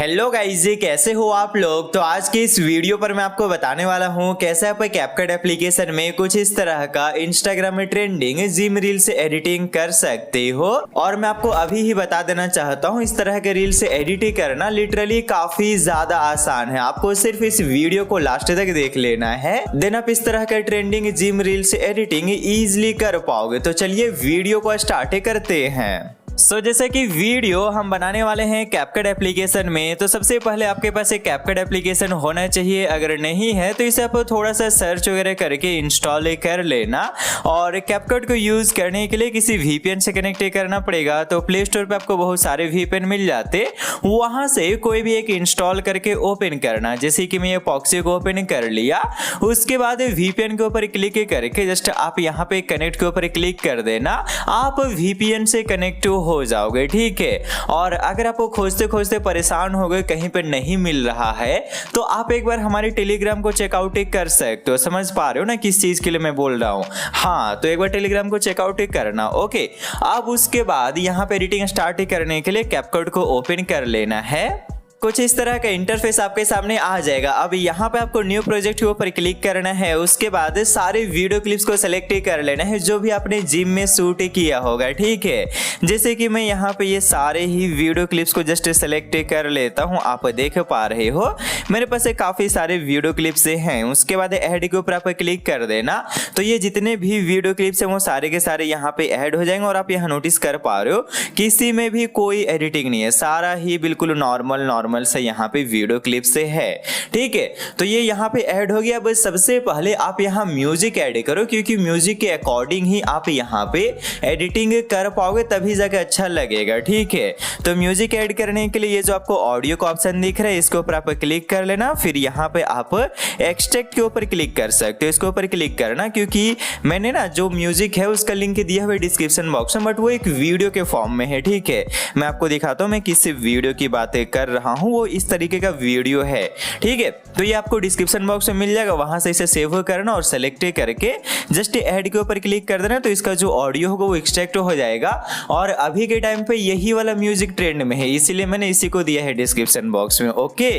Hello guys जी, कैसे हो आप लोग। तो आज के इस वीडियो पर मैं आपको बताने वाला हूं कैसे आप कैपकट एप्लीकेशन में कुछ इस तरह का इंस्टाग्राम में ट्रेंडिंग जिम रील से एडिटिंग कर सकते हो। और मैं आपको अभी ही बता देना चाहता हूं, इस तरह के रील से एडिटिंग करना लिटरली काफी ज्यादा आसान है। आपको सिर्फ इस वीडियो को लास्ट तक देख लेना है, देन आप इस तरह के ट्रेंडिंग जिम रील से एडिटिंग इजिली कर पाओगे। तो चलिए वीडियो को स्टार्ट करते हैं। जैसे कि वीडियो हम बनाने वाले हैं कैपकट एप्लीकेशन में, तो सबसे पहले आपके पास एक कैपकट एप्लीकेशन होना चाहिए। अगर नहीं है तो इसे आप थोड़ा सा सर्च वगैरह करके इंस्टॉल कर लेना। और कैपकट को यूज करने के लिए किसी वीपीएन से कनेक्ट करना पड़ेगा। तो प्ले स्टोर पे आपको बहुत सारे वीपीएन मिल जाते, वहां से कोई भी एक इंस्टॉल करके ओपन करना। जैसे कि मैं ये पॉक्सी को ओपन कर लिया, उसके बाद वीपीएन के ऊपर क्लिक करके जस्ट आप यहाँ पे कनेक्ट के ऊपर क्लिक कर देना। आप वीपीएन से कनेक्ट हो जाओगे, ठीक है। और अगर आपको खोजते खोजते परेशान हो गए, कहीं पे नहीं मिल रहा है, तो आप एक बार हमारे टेलीग्राम को चेकआउट कर सकते हो। समझ पा रहे हो ना किस चीज के लिए मैं बोल रहा हूँ। हाँ, तो एक बार टेलीग्राम को चेकआउट करना। ओके, अब उसके बाद यहाँ पे एडिटिंग स्टार्ट करने के लिए कैपकट को ओपन कर लेना है। कुछ इस तरह का इंटरफेस आपके सामने आ जाएगा। अब यहाँ पे आपको न्यू प्रोजेक्ट के ऊपर क्लिक करना है। उसके बाद सारे वीडियो क्लिप्स को सेलेक्ट कर लेना है जो भी आपने जिम में शूट किया होगा, ठीक है। जैसे कि मैं यहाँ पे ये सारे ही वीडियो क्लिप्स को जस्ट सेलेक्ट कर लेता हूँ। आप देख पा रहे हो मेरे पास काफी सारे वीडियो क्लिप्स हैं। उसके बाद ऐड के ऊपर आप क्लिक कर देना, तो ये जितने भी वीडियो क्लिप्स हैं वो सारे के सारे यहाँ पे ऐड हो जाएंगे। और आप यहाँ नोटिस कर पा रहे हो किसी में भी कोई एडिटिंग नहीं है, सारा ही बिल्कुल नॉर्मल से यहाँ पे वीडियो क्लिप से है, ठीक है। तो ये यहाँ पे ऐड हो गया। बस सबसे पहले आप यहाँ म्यूजिक ऐड करो, क्योंकि म्यूजिक के अकॉर्डिंग ही आप यहाँ पे एडिटिंग कर पाओगे, तभी जाके अच्छा लगेगा, ठीक है। तो म्यूजिक ऐड करने के लिए ये जो आपको ऑडियो का ऑप्शन दिख रहा है, इसके ऊपर आप क्लिक कर लेना। फिर यहाँ पे आप एक्सट्रैक्ट के ऊपर क्लिक कर सकते हो, इसके ऊपर क्लिक करना, क्योंकि मैंने ना जो म्यूजिक है उसका लिंक दिया हुआ है डिस्क्रिप्शन बॉक्स में, बट वो एक वीडियो के फॉर्म में है, ठीक है। मैं आपको दिखाता हूँ मैं किस वीडियो की बातें कर रहा हूँ। वो इस तरीके का वीडियो है, ठीक है। तो ये आपको डिस्क्रिप्शन बॉक्स में मिल जाएगा, वहां से इसे सेव करना और सेलेक्ट करके जस्ट ऐड के ऊपर क्लिक कर देना। तो इसका जो ऑडियो होगा वो एक्सट्रैक्ट हो जाएगा। और अभी के टाइम पे यही वाला म्यूजिक ट्रेंड में है, इसीलिए मैंने इसी को दिया है डिस्क्रिप्शन बॉक्स में। ओके,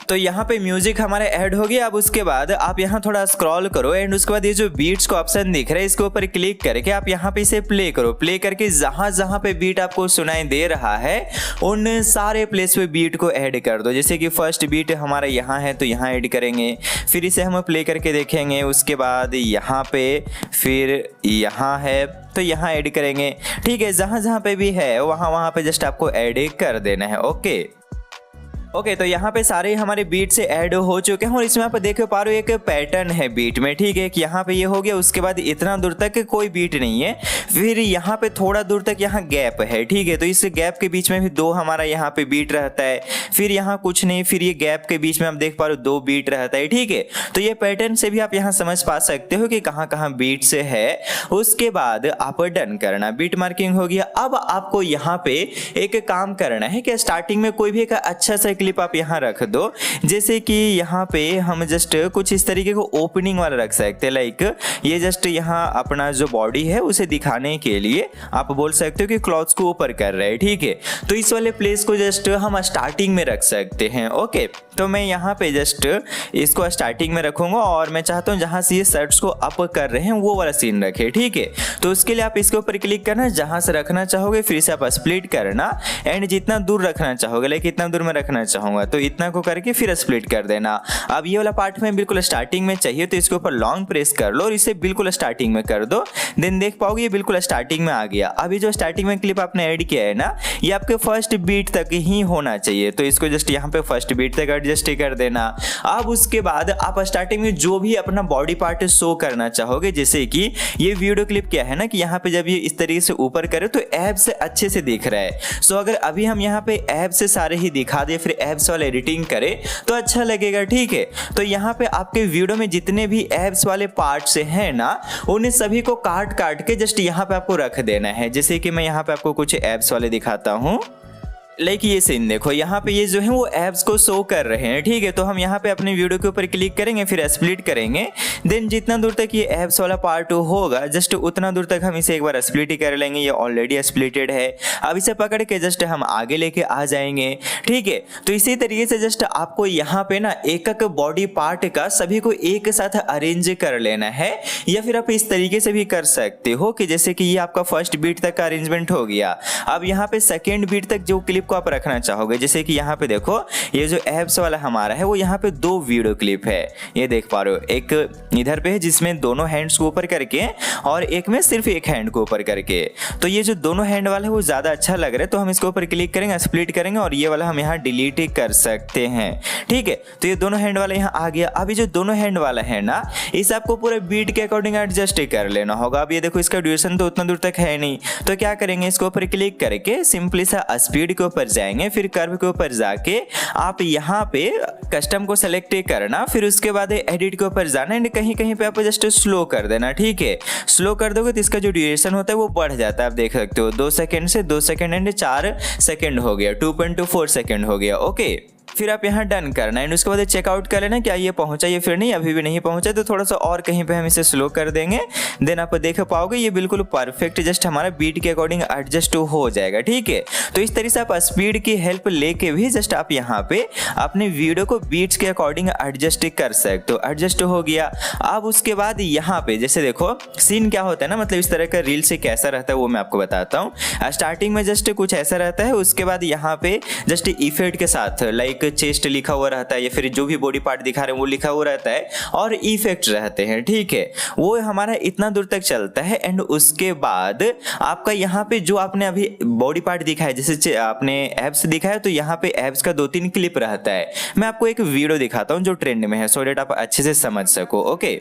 तो यहाँ पे म्यूजिक हमारे ऐड हो गया। अब उसके बाद आप यहाँ थोड़ा स्क्रॉल करो एंड उसके बाद ये जो बीट्स का ऑप्शन दिख रहा है, इसके ऊपर क्लिक करके आप यहाँ पे इसे प्ले करो। प्ले करके जहां जहां पे बीट आपको सुनाई दे रहा है उन सारे प्लेस पे बीट को ऐड कर दो। जैसे कि फर्स्ट बीट हमारा यहाँ है तो यहाँ ऐड करेंगे, फिर इसे हम प्ले करके देखेंगे। उसके बाद यहाँ पे, फिर यहाँ है तो यहाँ ऐड करेंगे, ठीक है। जहां जहां पे भी है वहां पे जस्ट आपको ऐड कर देना है। ओके, तो यहाँ पे सारे हमारे बीट से ऐड हो चुके हैं। और इसमें आप देख पा रहे हो एक पैटर्न है बीट में, ठीक है। कि यहाँ पे ये हो गया, उसके बाद इतना दूर तक कोई बीट नहीं है, फिर यहाँ पे थोड़ा दूर तक यहाँ गैप है, ठीक है। तो इस गैप के बीच में भी दो हमारा यहाँ पे बीट रहता है, फिर यहाँ कुछ नहीं, फिर ये गैप के बीच में आप देख पा रहे हो दो बीट रहता है, ठीक है। तो ये पैटर्न से भी आप यहाँ समझ पा सकते हो कि कहाँ कहाँ बीट से है। उसके बाद आप डन करना, बीट मार्किंग हो गया। अब आपको यहाँ पे एक काम करना है कि स्टार्टिंग में कोई भी एक अच्छा सा क्लिप आप यहाँ रख दो। जैसे कि यहाँ पे हम जस्ट कुछ इस तरीके को ओपनिंग वाला रख सकते हैं, लाइक ये जस्ट यहाँ अपना जो बॉडी है उसे दिखाने के लिए आप बोल सकते हो कि क्लॉथ्स को ऊपर कर रहे हैं, ठीक है। तो इस वाले प्लेस को जस्ट हम स्टार्टिंग में रख सकते हैं। ओके, तो मैं यहाँ पे जस्ट इसको स्टार्टिंग में रखूंगा और मैं चाहता हूँ जहां से ये शर्ट्स को अप कर रहे हैं वो वाला सीन रखे, ठीक है। तो उसके लिए आप इसके ऊपर क्लिक करना, जहां से रखना चाहोगे फिर से आप स्प्लिट करना एंड जितना दूर रखना चाहोगे, लाइक इतना दूर में रखना चाहूंगा तो इतना को करके फिर स्प्लिट कर देना। अब ये वाला पार्ट में बिल्कुल स्टार्टिंग में चाहिए तो इसके ऊपर लॉन्ग प्रेस कर लो और इसे बिल्कुल स्टार्टिंग में कर दो। देन देख पाओगे ये बिल्कुल स्टार्टिंग में आ गया। अभी जो स्टार्टिंग में क्लिप आपने ऐड किया है ना, ये आपके फर्स्ट बीट तक ही होना चाहिए। तो इसको जस्ट यहाँ पे फर्स्ट बीट तक एडजस्ट कर देना। अब उसके बाद आप स्टार्टिंग में जो भी अपना बॉडी पार्ट शो करना चाहोगे, जैसे कि ये वीडियो क्लिप क्या है ना कि यहाँ पे जब ये इस तरीके से ऊपर करे तो एब से अच्छे से दिख रहा है। सो अगर अभी हम यहाँ पे एब से सारे ही दिखा दे, फिर एब्स वाला एडिटिंग करे तो अच्छा लगेगा, ठीक है। तो यहाँ पे आपके वीडियो में जितने भी एब्स वाले पार्ट्स हैं ना, उन्हें सभी को काट काट के जस्ट यहाँ पे आपको रख देना है। जैसे कि मैं यहाँ पे आपको कुछ एब्स वाले दिखाता हूँ, लाइक ये सीन देखो, यहाँ पे ये जो है वो एब्स को शो कर रहे हैं, ठीक है। तो हम यहाँ पे अपने वीडियो के ऊपर क्लिक करेंगे, फिर स्प्लिट करेंगे, देन जितना दूर तक ये एब्स वाला पार्ट होगा जस्ट उतना दूर तक हम इसे एक बार स्प्लिट कर लेंगे। ये ऑलरेडी स्प्लिटेड है। अब इसे पकड़ के जस्ट हम आगे लेके आ जाएंगे, ठीक है। तो इसी तरीके से जस्ट आपको यहाँ पे ना एक एक बॉडी पार्ट का सभी को एक साथ अरेंज कर लेना है, या फिर आप इस तरीके से भी कर सकते हो कि जैसे कि ये आपका फर्स्ट बीट तक का अरेंजमेंट हो गया। अब यहाँ पे सेकेंड बीट तक जो क्लिप को आप रखना चाहोगे, जैसे कि यहाँ पे देखो ये जो एब्स वाला हमारा है वो यहाँ पे 2 वीडियो क्लिप है, ये देख पा रहे हो। एक इधर पे है जिसमें दोनों हैंड्स को ऊपर करके और एक में सिर्फ एक हैंड को ऊपर करके। तो ये जो दोनों हैंड वाला है वो ज्यादा अच्छा लग रहा है, तो हम इसके ऊपर क्लिक करेंगे, स्प्लिट करेंगे और ये वाला हम यहाँ डिलीट कर सकते हैं, ठीक है। तो ये दोनों हैंड वाला यहाँ आ गया। अभी जो दोनों हैंड वाला है ना, इसे आपको पूरे बीट के अकॉर्डिंग एडजस्ट कर लेना होगा। अब ये देखो इसका ड्यूरेशन तो उतना दूर तक है नहीं, तो क्या करेंगे, इसके ऊपर क्लिक करके सिंपली सा स्पीड के ऊपर जाएंगे, फिर कर्व के ऊपर जाके आप यहाँ पे कस्टम को सेलेक्ट करना, फिर उसके बाद एडिट के ऊपर जाना एंड कहीं कहीं पे आप जस्ट स्लो कर देना, ठीक है। स्लो कर दोगे तो इसका जो ड्यूरेशन होता है वो बढ़ जाता है, आप देख सकते हो 2 सेकंड से 2 सेकंड एंड 4 सेकंड हो गया, 2.24 सेकंड हो गया, ओके। फिर आप यहाँ डन करना एंड उसके बाद चेकआउट कर लेना क्या ये पहुंचा या फिर नहीं। अभी भी नहीं पहुंचा तो थोड़ा सा और कहीं पे हम इसे स्लो कर देंगे, देन आप देख पाओगे ये बिल्कुल परफेक्ट जस्ट हमारा बीट के अकॉर्डिंग एडजस्ट हो जाएगा, ठीक है। तो इस तरीके से आप स्पीड की हेल्प लेके भी जस्ट आप यहाँ पे अपने वीडियो को बीट्स के अकॉर्डिंग एडजस्ट कर सकते हो। एडजस्ट हो गया। अब उसके बाद यहाँ पे जैसे देखो सीन क्या होता है ना, मतलब इस तरह का रील से कैसा रहता है वो मैं आपको बताता हूँ। स्टार्टिंग में जस्ट कुछ ऐसा रहता है, उसके बाद यहाँ पे जस्ट इफेक्ट के साथ लाइक चेस्ट लिखा हुआ रहता है या फिर जो भी बॉडी पार्ट दिखा रहे हैं वो लिखा हुआ रहता है और इफेक्ट रहते हैं, ठीक है। वो हमारा इतना दूर तक चलता है एंड उसके बाद आपका यहाँ पे जो आपने अभी बॉडी पार्ट दिखा है, जैसे आपने एब्स दिखाया तो यहाँ पे एब्स का 2-3 क्लिप रहता है। मैं आपको एक वीडियो दिखाता हूँ जो ट्रेंड में है, सो दैट आप अच्छे से समझ सको, ओके।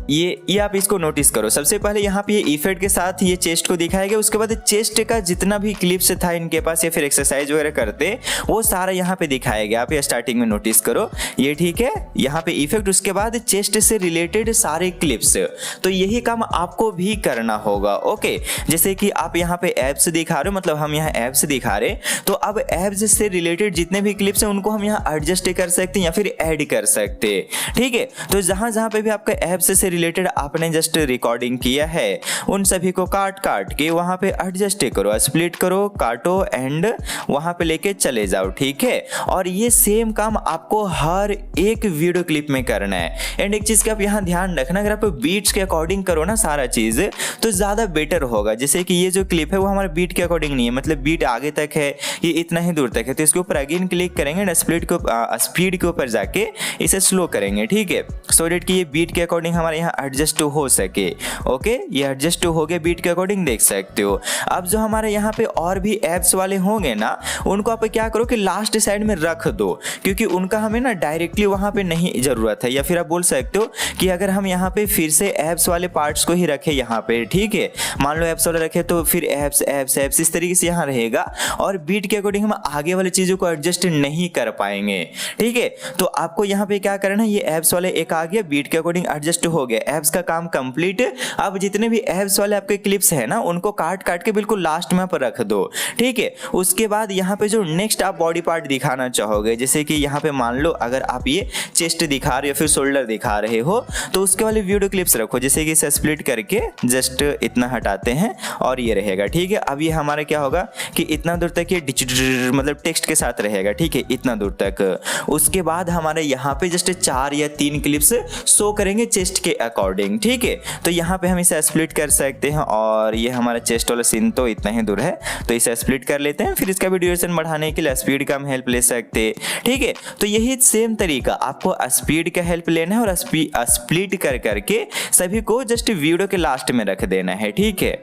ये आप इसको नोटिस करो। सबसे पहले यहाँ पे ये इफेक्ट के साथ ये चेस्ट को दिखाया गया, उसके बाद चेस्ट का जितना भी क्लिप्स था इनके पास या फिर एक्सरसाइज वगैरह करते वो सारा यहाँ पे दिखाया गया। आप ये स्टार्टिंग में नोटिस करो ये, ठीक है। यहाँ पे इफेक्ट, उसके बाद चेस्ट से रिलेटेड सारे क्लिप्स। तो यही काम आपको भी करना होगा, ओके। जैसे कि आप यहाँ पे एब्स दिखा रहे हो, मतलब हम यहाँ एब्स दिखा रहे, तो अब एब्स से रिलेटेड जितने भी क्लिप्स हैं उनको हम यहाँ एडजस्ट कर सकते हैं या फिर ऐड कर सकते हैं, ठीक है। तो जहां जहां पे भी आपका एब्स से रिलेटेड आपने जस्ट रिकॉर्डिंग किया है उन सभी को काट के वहां पे एडजस्ट करो, स्प्लिट करो, काटो एंड वहां पे लेके चले जाओ, ठीक है। और ये सेम काम आपको हर एक वीडियो क्लिप में करना है। एंड एक चीज का आप यहाँ ध्यान रखना, अगर आप बीट्स के अकॉर्डिंग करो ना सारा चीज तो ज्यादा बेटर होगा। जैसे कि ये जो क्लिप है वो हमारे बीट के अकॉर्डिंग नहीं है, मतलब बीट आगे तक है, ये इतना ही दूर तक है, तो इसके ऊपर अगेन क्लिक करेंगे एंड स्प्लिट को स्पीड के ऊपर जाके इसे स्लो करेंगे, ठीक है, सो दैट कि ये बीट के अकॉर्डिंग हमारे यहाँ एडजस्ट हो सके, ओके। ये एडजस्ट हो गए बीट के अकॉर्डिंग, देख सकते हो। अब जो हमारे यहाँ पे और भी एप्स वाले होंगे ना उनको आप क्या करो कि लास्ट साइड में रख दो, क्योंकि उनका हमें ना डायरेक्टली वहां पे नहीं जरूरत है। या फिर आप बोल सकते हो कि अगर हम यहाँ पे फिर से एप्स वाले पार्ट्स को ही रखे यहाँ पे, ठीक है, मान लो एप्स वाले रखे तो फिर एप्स एप्स एप्स इस तरीके से यहाँ रहेगा और बीट के अकॉर्डिंग हम आगे वाली चीजों को एडजस्ट नहीं कर पाएंगे, ठीक है। तो आपको यहाँ पे क्या करना है, ये एप्स वाले एक आ गया, बीट के अकॉर्डिंग एडजस्ट हो गया, एप्स का काम कंप्लीट। अब जितने भी एप्स वाले आपके क्लिप्स है ना उनको काट के बिल्कुल लास्ट में पर रख दो, ठीक है। उसके बाद यहाँ पे जो नेक्स्ट आप बॉडी पार्ट दिखाना चाहोगे, जैसे कि यहाँ पे मान लो अगर आप ये चेस्ट दिखा रहे हो या फिर शोल्डर दिखा रहे हो तो उसके वाले वीडियो क्लिप्स रखो, जैसे कि इसे स्प्लिट करके जस्ट इतना हटाते हैं और ये रहेगा, ठीक है। अब ये हमारा क्या होगा कि इतना दूर तक ये मतलब टेक्स्ट के साथ रहेगा, ठीक है, इतना दूर तक। उसके बाद हमारे यहाँ पे जस्ट 4 या 3 क्लिप्स शो करेंगे चेस्ट के अकॉर्डिंग, ठीक है। तो यहाँ पे हम इसे स्प्लिट कर सकते हैं और ये हमारा चेस्ट वाला सीन तो इतना ही दूर है तो इसे स्प्लिट कर लेते हैं। फिर इसका भी ड्यूरेशन बढ़ाने के लिए स्पीड का हम हेल्प ले सकते हैं, ठीक है। तो यही सेम तरीका आपको स्पीड का हेल्प लेना है और स्प्लिट कर करके सभी को जस्ट वीडियो के लास्ट में रख देना है, ठीक है।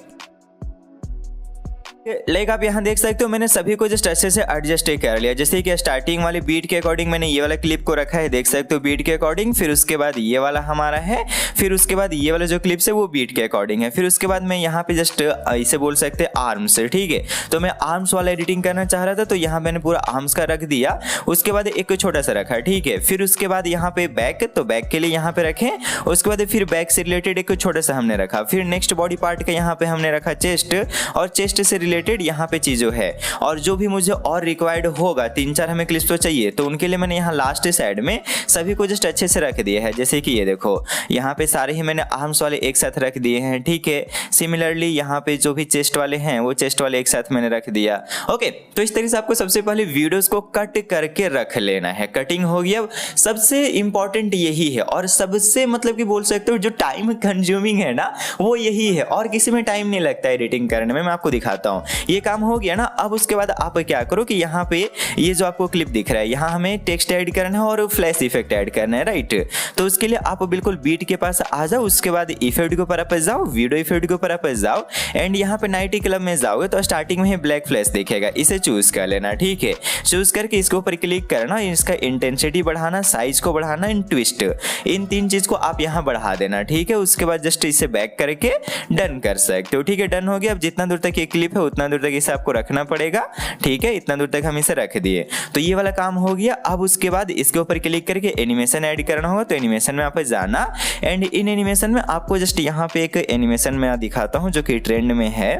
लाइक आप यहाँ देख सकते हो मैंने सभी को जस्ट अच्छे से एडजस्ट कर लिया। जैसे कि स्टार्टिंग वाली बीट के अकॉर्डिंग मैंने ये वाला क्लिप को रखा है, देख सकते हो बीट के अकॉर्डिंग, फिर उसके बाद ये वाला हमारा है, फिर उसके बाद ये वाला जो क्लिप्स है वो बीट के अकॉर्डिंग है, फिर उसके बाद मैं यहाँ पे जस्ट इसे बोल सकते हैं आर्म्स, ठीक है। तो मैं आर्म्स वाला एडिटिंग करना चाह रहा था तो यहाँ मैंने पूरा आर्म्स का रख दिया, उसके बाद एक छोटा सा रखा, ठीक है। फिर उसके बाद यहाँ पे बैक, तो बैक के लिए यहाँ पे रखें, उसके बाद फिर बैक से रिलेटेड एक छोटा सा हमने रखा, फिर नेक्स्ट बॉडी पार्ट का यहाँ पे हमने रखा चेस्ट और चेस्ट से रिलेटेड यहाँ पे चीज़ों है, और जो भी मुझे और रिक्वायर्ड होगा 3-4 हमें क्लिप्स तो चाहिए, तो उनके लिए मैंने यहाँ लास्ट साइड में सभी को जस्ट अच्छे से रख दिया है। जैसे कि ये देखो यहाँ पे सारे ही मैंने आर्म्स वाले एक साथ रख दिए हैं, ठीक है। सिमिलरली यहाँ पे जो भी चेस्ट वाले हैं वो चेस्ट वाले एक साथ मैंने रख दिया। ओके, तो इस तरीके से आपको सबसे पहले वीडियोस को कट करके रख लेना है। कटिंग हो गया, सबसे इंपॉर्टेंट यही है, और सबसे मतलब कि बोल सकते हो जो टाइम कंज्यूमिंग है ना वो यही है, और किसी में टाइम नहीं लगता एडिटिंग करने में। मैं आपको दिखाता हूँ, ये काम हो गया ना। अब उसके बाद आप क्या करो कि यहाँ पे ये जो आपको क्लिप दिख रहा है, यहाँ हमें टेक्स्ट ऐड करना है और फ्लैश इफेक्ट ऐड करना है, राइट। तो उसके लिए आप बिल्कुल बीट के पास आ जाओ, उसके बाद इफेक्ट के ऊपर आप जाओ, वीडियो इफेक्ट के ऊपर आप जाओ, एंड यहाँ पे नाइटी क्लब में जाओगे तो स्टार्टिंग में ही ब्लैक फ्लैश दिखेगा, इसे चूज कर लेना, ठीक है। चूज करके इसके ऊपर क्लिक करना, इसका इंटेंसिटी बढ़ाना, साइज को बढ़ाना, इन ट्विस्ट, इन 3 चीज को आप यहाँ बढ़ा देना, ठीक है। उसके बाद जस्ट इसे बैक करके डन कर सकते हो, ठीक है। डन हो गया। अब जितना दूर तक ये क्लिप है उतना दूर तक इसे आपको रखना पड़ेगा, ठीक है। इतना दूर तक हम इसे रख दिए, तो ये वाला काम हो गया। अब उसके बाद इसके ऊपर क्लिक करके एनिमेशन ऐड करना होगा, तो एनिमेशन में आप जाना, एंड इन एनिमेशन में आपको जस्ट यहाँ पे एक एनिमेशन में दिखाता हूँ जो कि ट्रेंड में है,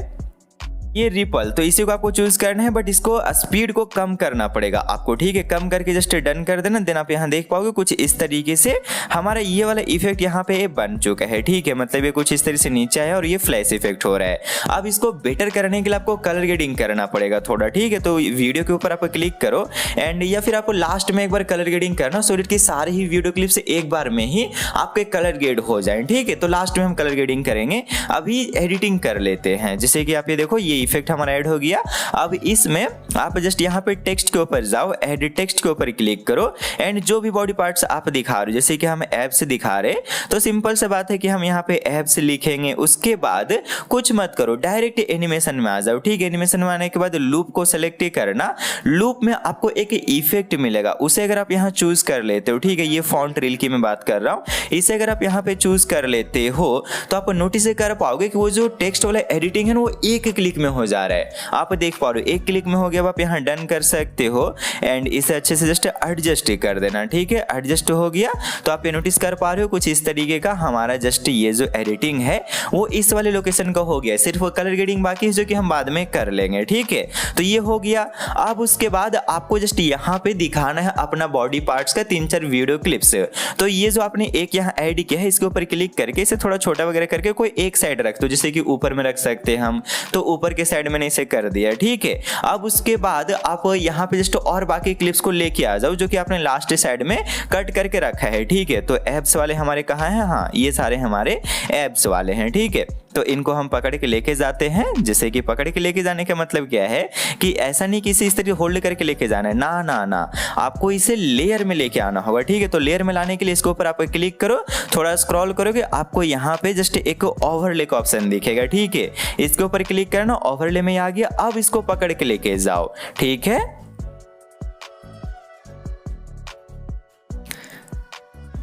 ये रिपल। तो इसी को आपको चूज करना है, बट इसको स्पीड को कम करना पड़ेगा आपको, ठीक है। कम करके जस्ट डन कर देना। देन आप यहाँ देख पाओगे कुछ इस तरीके से हमारा ये वाला इफेक्ट यहाँ पे बन चुका है, ठीक है। मतलब ये कुछ इस तरीके से नीचे आया और ये फ्लैश इफेक्ट हो रहा है। अब इसको बेटर करने के लिए आपको कलर ग्रेडिंग करना पड़ेगा थोड़ा, ठीक है। तो वीडियो के ऊपर आप क्लिक करो, एंड या फिर आपको लास्ट में एक बार कलर ग्रेडिंग करना, सो कि सारे ही वीडियो क्लिप से एक बार में ही आपके कलर ग्रेड हो जाए, ठीक है। तो लास्ट में हम कलर ग्रेडिंग करेंगे, अभी एडिटिंग कर लेते हैं। जैसे कि आप ये देखो ये इफेक्ट हमारा ऐड हो गया। अब इसमें आप जस्ट यहाँ पे टेक्स्ट के ऊपर जाओ, एडिट टेक्स्ट के ऊपर क्लिक करो, एंड जो भी बॉडी पार्ट्स आप दिखा रहे हो, जैसे कि हम एब्स दिखा रहे, तो सिंपल सी बात है कि हम यहाँ पे एब्स लिखेंगे। उसके बाद कुछ मत करो, डायरेक्ट एनिमेशन में आ जाओ, ठीक है। एनिमेशन में आने के बाद लूप को सेलेक्ट करना। लूप में आपको एक इफेक्ट मिलेगा, उसे अगर आप यहाँ चूज कर लेते हो, ठीक है। ये फॉन्ट रील की मैं बात कर रहा हूँ, इसे अगर आप यहाँ पे चूज कर लेते हो तो आप नोटिस कर पाओगे कि वो जो टेक्स्ट वाला एडिटिंग है वो एक क्लिक में हो जा रहा है। आप देख पा रहे हो एक क्लिक में हो गया। आप यहाँ डन कर सकते हो, एंड इसे अच्छे से जस्ट एडजस्ट कर देना, ठीक है। एडजस्ट हो गया तो आप ये नोटिस कर पा रहे हो कुछ इस तरीके का हमारा जस्ट ये जो एडिटिंग है वो इस वाले लोकेशन का हो गया। सिर्फ कलर ग्रेडिंग बाकी है जो कि हम बाद में कर लेंगे, ठीक है। तो ये हो गया। अब उसके बाद आपको जस्ट यहाँ पे दिखाना है अपना बॉडी पार्ट्स का 3-4 वीडियो क्लिप्स। तो ये जो आपने एक यहाँ ऐड किया है इसके ऊपर क्लिक करके इसे थोड़ा छोटा वगैरह करके कोई एक साइड रख दो, जैसे कि ऊपर में रख सकते हैं हम, तो ऊपर के साइड मैंने इसे कर दिया, ठीक है। अब उसके बाद आप यहाँ पे जस्ट और बाकी क्लिप्स को लेके आ जाओ जो कि आपने लास्ट साइड में कट करके रखा है, ठीक है। तो एब्स वाले हमारे कहाँ हैं? हाँ, ये सारे हमारे एब्स वाले हैं, ठीक है। तो इनको हम पकड़ के लेके जाते हैं। जैसे कि पकड़ के लेके जाने का मतलब क्या है कि ऐसा नहीं कि इसे इस तरह होल्ड करके लेके जाना है, ना ना ना, आपको इसे लेयर में लेके आना होगा, ठीक है। तो लेयर में लाने के लिए इसके ऊपर आप क्लिक करो, थोड़ा स्क्रॉल करोगे, आपको यहाँ पे जस्ट एक ओवरले का ऑप्शन दिखेगा, ठीक है। इसके ऊपर क्लिक करना, ओवरले में आ गया। अब इसको पकड़ के लेके जाओ, ठीक है।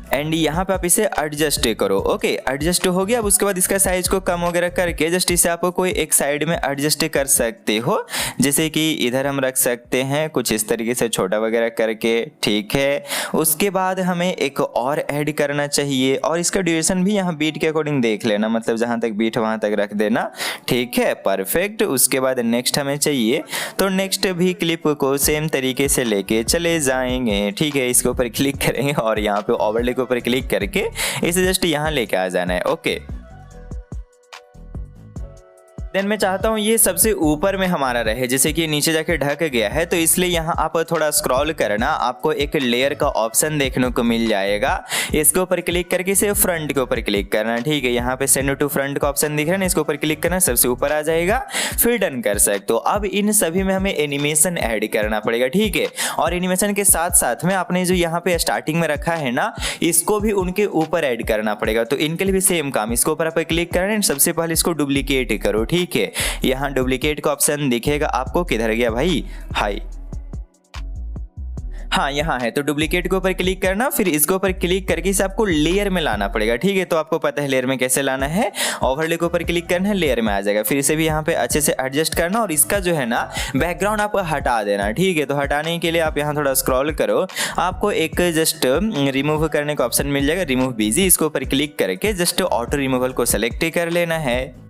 एंड यहाँ पे आप इसे एडजस्ट करो, ओके। एडजस्ट हो गया। अब उसके बाद इसका साइज को कम वगैरह करके जस्ट इसे आप कोई एक साइड में एडजस्ट कर सकते हो, जैसे कि इधर हम रख सकते हैं कुछ इस तरीके से छोटा वगैरह करके, ठीक है। उसके बाद हमें एक और ऐड करना चाहिए, और इसका ड्यूरेशन भी यहाँ बीट के अकॉर्डिंग देख लेना, मतलब जहाँ तक बीट वहाँ तक रख देना, ठीक है, परफेक्ट। उसके बाद नेक्स्ट हमें चाहिए, तो नेक्स्ट भी क्लिप को सेम तरीके से लेके चले जाएंगे, ठीक है। इसके ऊपर क्लिक करेंगे और यहाँ पे ओवरले के ऊपर क्लिक करके इसे जस्ट यहाँ लेके आ जाना है, ओके। देन मैं चाहता हूँ ये सबसे ऊपर में हमारा रहे, जैसे कि नीचे जाके ढक गया है, तो इसलिए यहाँ आप थोड़ा स्क्रॉल करना, आपको एक लेयर का ऑप्शन देखने को मिल जाएगा। इसके ऊपर क्लिक करके इसे फ्रंट के ऊपर क्लिक करना, ठीक है। यहाँ पे सेंड टू फ्रंट का ऑप्शन दिख रहा है ना, इसके ऊपर क्लिक करना, सबसे ऊपर आ जाएगा, फिर डन कर सकते हो। अब इन सभी में हमें एनिमेशन ऐड करना पड़ेगा, ठीक है। और एनिमेशन के साथ साथ में आपने जो यहाँ पे स्टार्टिंग में रखा है ना, इसको भी उनके ऊपर ऐड करना पड़ेगा। तो इनके लिए भी सेम काम, इसके ऊपर आप क्लिक करना है, सबसे पहले इसको डुप्लीकेट करो, ठीक है। यहाँ डुप्लीकेट का ऑप्शन दिखेगा आपको, किधर गया भाई? हाई, हाँ यहाँ है। तो डुप्लीकेट के ऊपर क्लिक करना, फिर इसके ऊपर क्लिक करके इसे आपको लेयर में लाना पड़ेगा, ठीक है। तो आपको पता है लेयर में कैसे लाना है, ओवरले के ऊपर क्लिक करना है, लेयर में आ जाएगा। फिर इसे भी यहाँ पे अच्छे से एडजस्ट करना, और इसका जो है ना बैकग्राउंड आपको हटा देना, ठीक है। तो हटाने के लिए आप यहाँ थोड़ा स्क्रॉल करो, आपको एक जस्ट रिमूव करने का ऑप्शन मिल जाएगा, रिमूव बिजी। इसके ऊपर क्लिक करके जस्ट ऑटो रिमूवल को सेलेक्ट कर लेना है।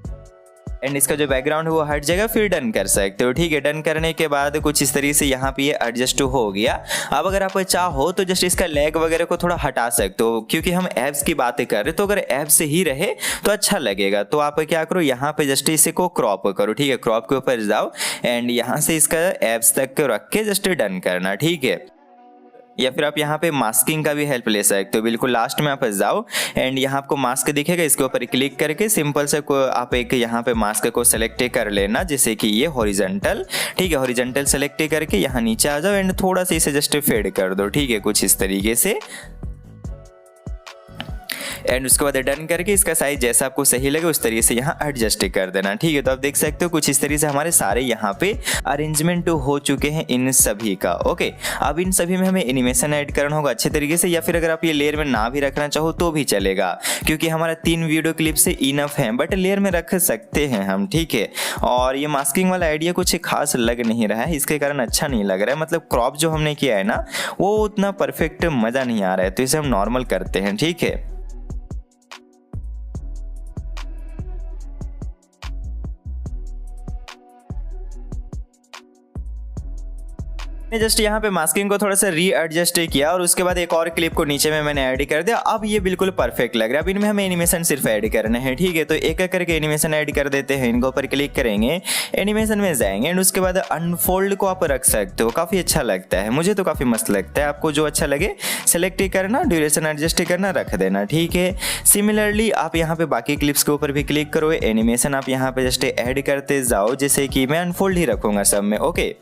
एंड इसका जो बैकग्राउंड है वो हट जाएगा, फिर डन कर सकते हो। ठीक है, डन करने के बाद कुछ इस तरीके से यहाँ पे ये एडजस्ट हो गया। अब अगर आप चाहो तो जस्ट इसका लेग वगैरह को थोड़ा हटा सकते हो, क्योंकि हम एब्स की बातें कर रहे तो अगर एब्स ही रहे तो अच्छा लगेगा। तो आप क्या करो, यहाँ पे जस्ट इसे को क्रॉप करो। ठीक है, क्रॉप के ऊपर जाओ एंड यहाँ से इसका एब्स तक रख के जस्ट डन करना। ठीक है, या फिर आप यहाँ पे मास्किंग का भी हेल्प ले सकते हो। बिल्कुल लास्ट में आप जाओ एंड यहाँ आपको मास्क दिखेगा, इसके ऊपर क्लिक करके सिंपल से आप एक यहाँ पे मास्क को सेलेक्ट कर लेना, जैसे कि ये हॉरिजॉन्टल। ठीक है, हॉरिजॉन्टल सेलेक्ट करके यहाँ नीचे आ जाओ एंड थोड़ा सा इसे जस्ट फेड कर दो। ठीक है, कुछ इस तरीके से एंड उसके बाद डन करके इसका साइज जैसा आपको सही लगे उस तरीके से यहाँ एडजस्ट कर देना। ठीक है, तो आप देख सकते हो कुछ इस तरीके से हमारे सारे यहाँ पे अरेंजमेंट हो चुके हैं इन सभी का। ओके, अब इन सभी में हमें एनिमेशन ऐड करना होगा अच्छे तरीके से, या फिर अगर आप ये लेयर में ना भी रखना चाहो तो भी चलेगा, क्योंकि हमारा 3 वीडियो क्लिप से इनफ है, बट लेयर में रख सकते हैं हम। ठीक है, और ये मास्किंग वाला आइडिया कुछ खास लग नहीं रहा है, इसके कारण अच्छा नहीं लग रहा है। मतलब क्रॉप जो हमने किया है ना वो उतना परफेक्ट मजा नहीं आ रहा है, तो इसे हम नॉर्मल करते हैं। ठीक है, जस्ट यहाँ पे मास्किंग को थोड़ा सा री एडजस्ट किया और उसके बाद एक और क्लिप को नीचे में मैंने ऐड कर दिया। अब ये बिल्कुल परफेक्ट लग रहा है। अब इनमें हमें एनिमेशन सिर्फ ऐड करने हैं। ठीक है, तो एक एक करके एनिमेशन ऐड कर देते हैं। इनके ऊपर क्लिक करेंगे, एनिमेशन में जाएंगे एंड उसके बाद अनफोल्ड को आप रख सकते हो। काफ़ी अच्छा लगता है, मुझे तो काफ़ी मस्त लगता है। आपको जो अच्छा लगे सेलेक्ट करना, ड्यूरेशन एडजस्ट करना, रख देना। ठीक है, सिमिलरली आप यहाँ पे बाकी क्लिप्स के ऊपर भी क्लिक करो, एनिमेशन आप यहाँ पे जस्ट ऐड करते जाओ, जैसे कि मैं अनफोल्ड ही रखूँगा सब में। ओके,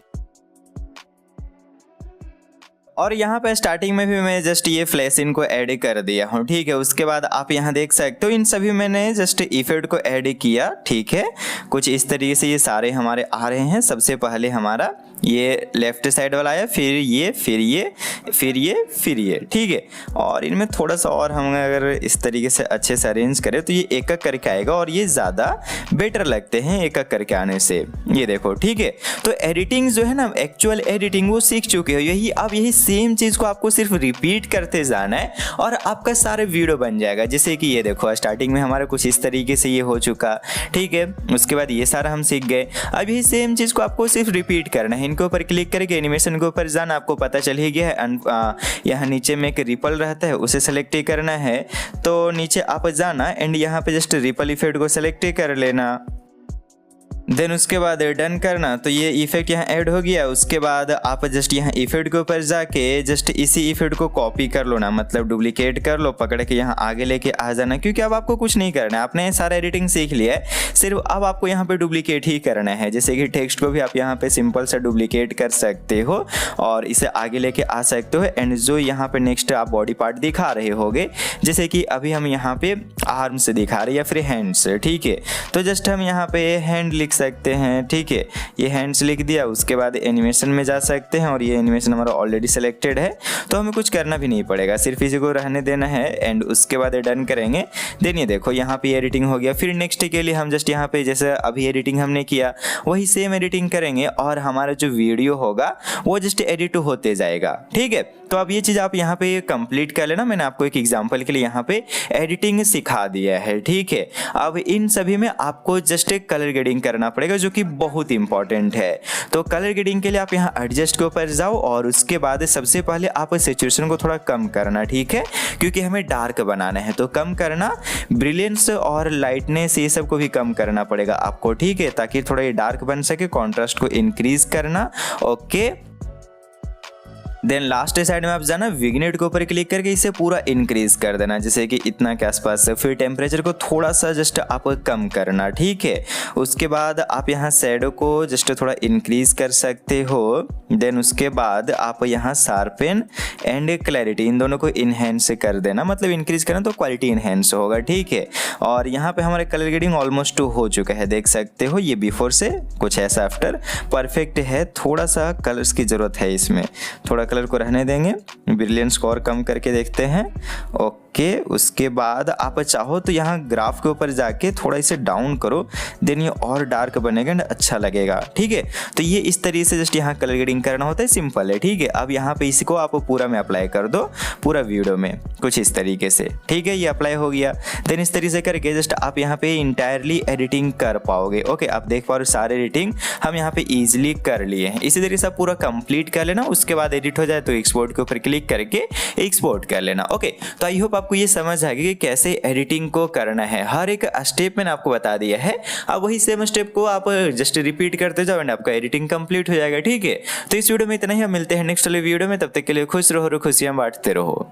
और यहाँ पे स्टार्टिंग में भी मैं जस्ट ये फ्लैश इन को ऐड कर दिया हूँ। ठीक है, उसके बाद आप यहाँ देख सकते हो इन सभी मैंने जस्ट इफेक्ट को ऐड किया। ठीक है, कुछ इस तरीके से ये सारे हमारे आ रहे हैं। सबसे पहले हमारा ये लेफ्ट साइड वाला आया, फिर ये, फिर ये, फिर ये, फिर ये। ठीक है, और इनमें थोड़ा सा और हम अगर इस तरीके से अच्छे से अरेंज करें तो ये एक एक करके आएगा और ये ज़्यादा बेटर लगते हैं एक एक करके आने से। ये देखो, ठीक है, तो एडिटिंग जो है ना, एक्चुअल एडिटिंग वो सीख चुके हो। यही अब यही सेम चीज़ को आपको सिर्फ रिपीट करते जाना है और आपका सारे वीडियो बन जाएगा। जैसे कि ये देखो, स्टार्टिंग में हमारा कुछ इस तरीके से ये हो चुका। ठीक है, उसके बाद ये सारा हम सीख गए। अब यही सेम चीज़ को आपको सिर्फ रिपीट करना है। इनके ऊपर क्लिक करके एनिमेशन के ऊपर जाना, आपको पता चल ही गया है। यहाँ नीचे में एक रिपल रहता है, उसे सेलेक्ट करना है। तो नीचे आप जाना एंड यहाँ पे जस्ट रिपल इफेक्ट को सेलेक्ट कर लेना, देन उसके बाद डन करना। तो ये इफेक्ट यहाँ ऐड हो गया। उसके बाद आप जस्ट यहाँ इफेक्ट के ऊपर जाके जस्ट इसी इफेक्ट को कॉपी कर लो ना, मतलब डुप्लीकेट कर लो, पकड़ के यहाँ आगे लेके आ जाना। क्योंकि अब आपको कुछ नहीं करना है, आपने सारा एडिटिंग सीख लिया है, सिर्फ अब आपको यहाँ पे डुप्लीकेट ही करना है। जैसे कि टेक्स्ट को भी आप यहाँ पे सिंपल सा डुप्लीकेट कर सकते हो और इसे आगे लेके आ सकते हो। एंड जो यहाँ पे नेक्स्ट आप बॉडी पार्ट दिखा रहे होगे, जैसे कि अभी हम यहाँ पे आर्म से दिखा रहे या फिर हैंड्स। ठीक है, तो जस्ट हम यहाँ पे हैंड लिख सकते हैं। ठीक है, ये हैंड्स लिख दिया। उसके बाद एनिमेशन में जा सकते हैं और ये एनिमेशन हमारा ऑलरेडी सेलेक्टेड है, तो हमें कुछ करना भी नहीं पड़ेगा, सिर्फ इसी को रहने देना है। एंड उसके बाद डन करेंगे। देन ये देखो, यहाँ पे एडिटिंग हो गया। फिर नेक्स्ट के लिए हम जस्ट यहाँ पे जैसे अभी एडिटिंग हमने किया वही सेम एडिटिंग करेंगे और हमारा जो वीडियो होगा वो जस्ट एडिट होते जाएगा। ठीक है, तो अब ये चीज़ आप यहाँ पे कंप्लीट कर लेना। मैंने आपको एक एग्जाम्पल के लिए यहाँ पे एडिटिंग सिखा दिया है। ठीक है, अब इन सभी में आपको जस्ट कलर ग्रेडिंग करना पड़ेगा, जो कि बहुत इंपॉर्टेंट है। तो कलर ग्रेडिंग के लिए आप यहाँ एडजस्ट के ऊपर जाओ और उसके बाद सबसे पहले आप सैचुरेशन को थोड़ा कम करना। ठीक है, क्योंकि हमें डार्क बनाना है तो कम करना। ब्रिलियंस और लाइटनेस ये सब को भी कम करना पड़ेगा आपको। ठीक है, ताकि थोड़ा ये डार्क बन सके। कॉन्ट्रास्ट को इंक्रीज करना। ओके, देन लास्ट साइड में आप जाना, विग्नेट के ऊपर क्लिक करके इसे पूरा इंक्रीज कर देना, जैसे कि इतना के आसपास। फिर टेम्परेचर को थोड़ा सा जस्ट आप कम करना। ठीक है, उसके बाद आप यहाँ शैडो को जस्ट थोड़ा इंक्रीज कर सकते हो। देन उसके बाद आप यहाँ शार्पन एंड क्लैरिटी इन दोनों को इनहेंस कर देना, मतलब इंक्रीज करना तो क्वालिटी इनहेंस होगा। ठीक है, और यहाँ पे हमारे कलर ग्रेडिंग ऑलमोस्ट हो चुका है, देख सकते हो। ये बिफोर से कुछ ऐसा आफ्टर परफेक्ट है। थोड़ा सा कलर्स की जरूरत है इसमें, थोड़ा कलर को रहने देंगे। ब्रिलियंस को और कम करके देखते हैं। ओके, ओके, उसके बाद आप चाहो तो यहाँ ग्राफ के ऊपर जाके थोड़ा इसे डाउन करो, देन ये और डार्क बनेगा एंड अच्छा लगेगा। ठीक है, तो ये इस तरीके से जस्ट यहाँ कलर ग्रेडिंग करना होता है, सिंपल है। ठीक है, अब यहाँ पे इसको आप पूरा में अप्लाई कर दो, पूरा वीडियो में कुछ इस तरीके से। ठीक है, ये अप्लाई हो गया। देन इस तरीके से करके जस्ट आप यहाँ पे इंटायरली एडिटिंग कर पाओगे। ओके, आप देख पा रहे हो सारे एडिटिंग हम यहाँ पे इजीली कर लिए हैं। इसी तरीके से आप पूरा कंप्लीट कर लेना, उसके बाद एडिट हो जाए तो एक्सपोर्ट के ऊपर क्लिक करके एक्सपोर्ट कर लेना। ओके, तो आई होप आपको ये समझ आ गया कि कैसे एडिटिंग को करना है। हर एक स्टेप मैंने आपको बता दिया है, अब वही सेम स्टेप को आप जस्ट रिपीट करते जाओ एंड आपका एडिटिंग कंप्लीट हो जाएगा। ठीक है, तो इस वीडियो में इतना ही, हम मिलते हैं नेक्स्ट वाले वीडियो में। तब तक के लिए खुश रहो, खुशियां बांटते रहो।